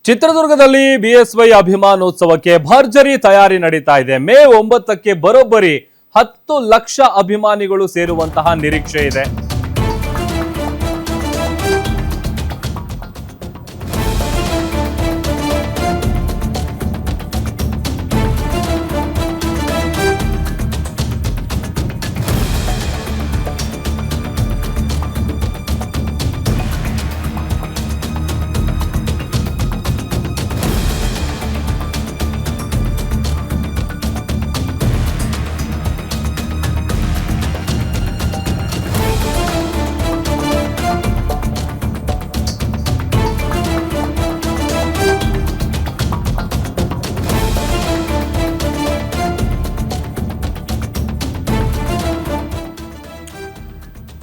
ಚಿತ್ರದುರ್ಗದಲ್ಲಿ ಬಿಎಸ್ವೈ ಅಭಿಮಾನೋತ್ಸವಕ್ಕೆ ಭರ್ಜರಿ ತಯಾರಿ ನಡೀತಾ ಇದೆ. ಮೇ 9ಕ್ಕೆ ಬರೋಬ್ಬರಿ 10 ಲಕ್ಷ ಅಭಿಮಾನಿಗಳು ಸೇರುವಂತಹ ನಿರೀಕ್ಷೆ ಇದೆ.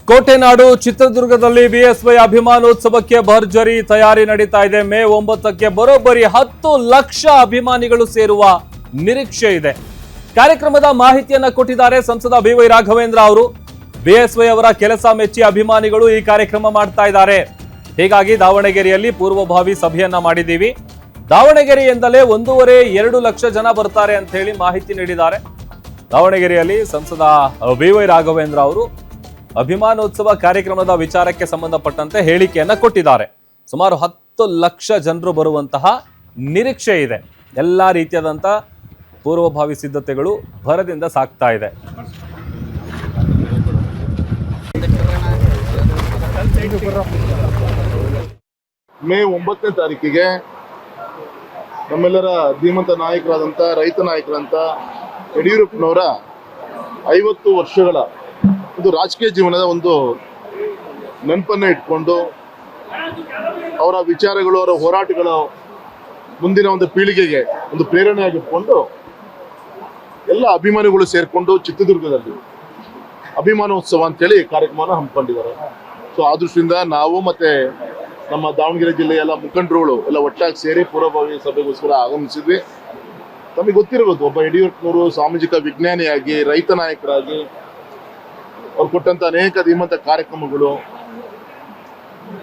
ಕೋಟೆನಾಡು ಚಿತ್ರದುರ್ಗದಲ್ಲಿ ಬಿಎಸ್ವೈ ಅಭಿಮಾನೋತ್ಸವಕ್ಕೆ ಭರ್ಜರಿ ತಯಾರಿ ನಡೀತಾ ಇದೆ. ಮೇ 9ಕ್ಕೆ ಬರೋಬ್ಬರಿ 10 ಲಕ್ಷ ಅಭಿಮಾನಿಗಳು ಸೇರುವ ನಿರೀಕ್ಷೆ ಇದೆ. ಕಾರ್ಯಕ್ರಮದ ಮಾಹಿತಿಯನ್ನ ಕೊಟ್ಟಿದ್ದಾರೆ ಸಂಸದ ಬಿವೈ ರಾಘವೇಂದ್ರ ಅವರು. ಬಿಎಸ್ವೈ ಅವರ ಕೆಲಸ ಮೆಚ್ಚಿ ಅಭಿಮಾನಿಗಳು ಈ ಕಾರ್ಯಕ್ರಮ ಮಾಡ್ತಾ ಇದ್ದಾರೆ. ಹೀಗಾಗಿ ದಾವಣಗೆರೆಯಲ್ಲಿ ಪೂರ್ವಭಾವಿ ಸಭೆಯನ್ನ ಮಾಡಿದ್ದೀವಿ. ದಾವಣಗೆರೆಯಿಂದಲೇ 1.5-2 ಲಕ್ಷ ಜನ ಬರ್ತಾರೆ ಅಂತ ಹೇಳಿ ಮಾಹಿತಿ ನೀಡಿದ್ದಾರೆ. ದಾವಣಗೆರೆಯಲ್ಲಿ ಸಂಸದ ಬಿವೈ ರಾಘವೇಂದ್ರ ಅವರು ಅಭಿಮಾನೋತ್ಸವ ಕಾರ್ಯಕ್ರಮದ ವಿಚಾರಕ್ಕೆ ಸಂಬಂಧಪಟ್ಟಂತೆ ಹೇಳಿಕೆಯನ್ನ ಕೊಟ್ಟಿದ್ದಾರೆ. ಸುಮಾರು 10 ಲಕ್ಷ ಜನರು ಬರುವಂತಹ ನಿರೀಕ್ಷೆ ಇದೆ. ಎಲ್ಲಾ ರೀತಿಯಾದಂತ ಪೂರ್ವಭಾವಿ ಸಿದ್ಧತೆಗಳು ಭರದಿಂದ ಸಾಗ್ತಾ ಇದೆ. ಮೇ 9ನೇ ತಾರೀಕಿಗೆ ನಮ್ಮೆಲ್ಲರ ಧೀಮಂತ ನಾಯಕರಾದಂಥ ರೈತ ನಾಯಕರಂತ ಯಡಿಯೂರಪ್ಪನವರ 50 ವರ್ಷಗಳ ಒಂದು ರಾಜಕೀಯ ಜೀವನದ ಒಂದು ನೆನಪನ್ನ ಇಟ್ಕೊಂಡು ಅವರ ವಿಚಾರಗಳು ಅವರ ಹೋರಾಟಗಳು ಮುಂದಿನ ಒಂದು ಪೀಳಿಗೆಗೆ ಒಂದು ಪ್ರೇರಣೆಯಾಗಿಟ್ಕೊಂಡು ಎಲ್ಲ ಅಭಿಮಾನಿಗಳು ಸೇರಿಕೊಂಡು ಚಿತ್ರದುರ್ಗದಲ್ಲಿ ಅಭಿಮಾನೋತ್ಸವ ಅಂತೇಳಿ ಕಾರ್ಯಕ್ರಮನ ಹಮ್ಮಿಕೊಂಡಿದ್ದಾರೆ. ಸೊ ಆ ದೃಷ್ಟಿಯಿಂದ ನಾವು ಮತ್ತೆ ನಮ್ಮ ದಾವಣಗೆರೆ ಜಿಲ್ಲೆಯ ಎಲ್ಲ ಮುಖಂಡರುಗಳು ಎಲ್ಲ ಒಟ್ಟಾಗಿ ಸೇರಿ ಪೂರ್ವಭಾವಿ ಸಭೆಗೋಸ್ಕರ ಆಗಮಿಸಿದ್ವಿ. ನಮಗೆ ಗೊತ್ತಿರಬಹುದು, ಒಬ್ಬ ಯಡಿಯೂರಪ್ಪನವರು ಸಾಮಾಜಿಕ ವಿಜ್ಞಾನಿಯಾಗಿ ರೈತ ನಾಯಕರಾಗಿ ಅವ್ರು ಕೊಟ್ಟಂತ ಅನೇಕ ಧೀಮಂತ ಕಾರ್ಯಕ್ರಮಗಳು,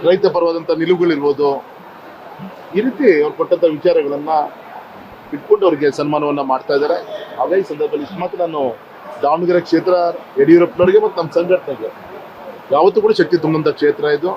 ರೈತ ಪರವಾದಂಥ ನಿಲುವುಗಳಿರ್ಬೋದು, ಈ ರೀತಿ ಅವ್ರು ಕೊಟ್ಟಂತ ವಿಚಾರಗಳನ್ನ ಇಟ್ಕೊಂಡು ಅವರಿಗೆ ಸನ್ಮಾನವನ್ನ ಮಾಡ್ತಾ ಇದ್ದಾರೆ. ಅದೇ ಈ ಸಂದರ್ಭದಲ್ಲಿ ಇಷ್ಟು ಮಾತ್ರ ನಾನು ದಾವಣಗೆರೆ ಕ್ಷೇತ್ರ ಯಡಿಯೂರಪ್ಪನವರಿಗೆ ಮತ್ತು ನಮ್ಮ ಸಂಘಟನೆಗೆ ಯಾವತ್ತೂ ಕೂಡ ಶಕ್ತಿ ತುಂಬಂತ ಕ್ಷೇತ್ರ ಇದು.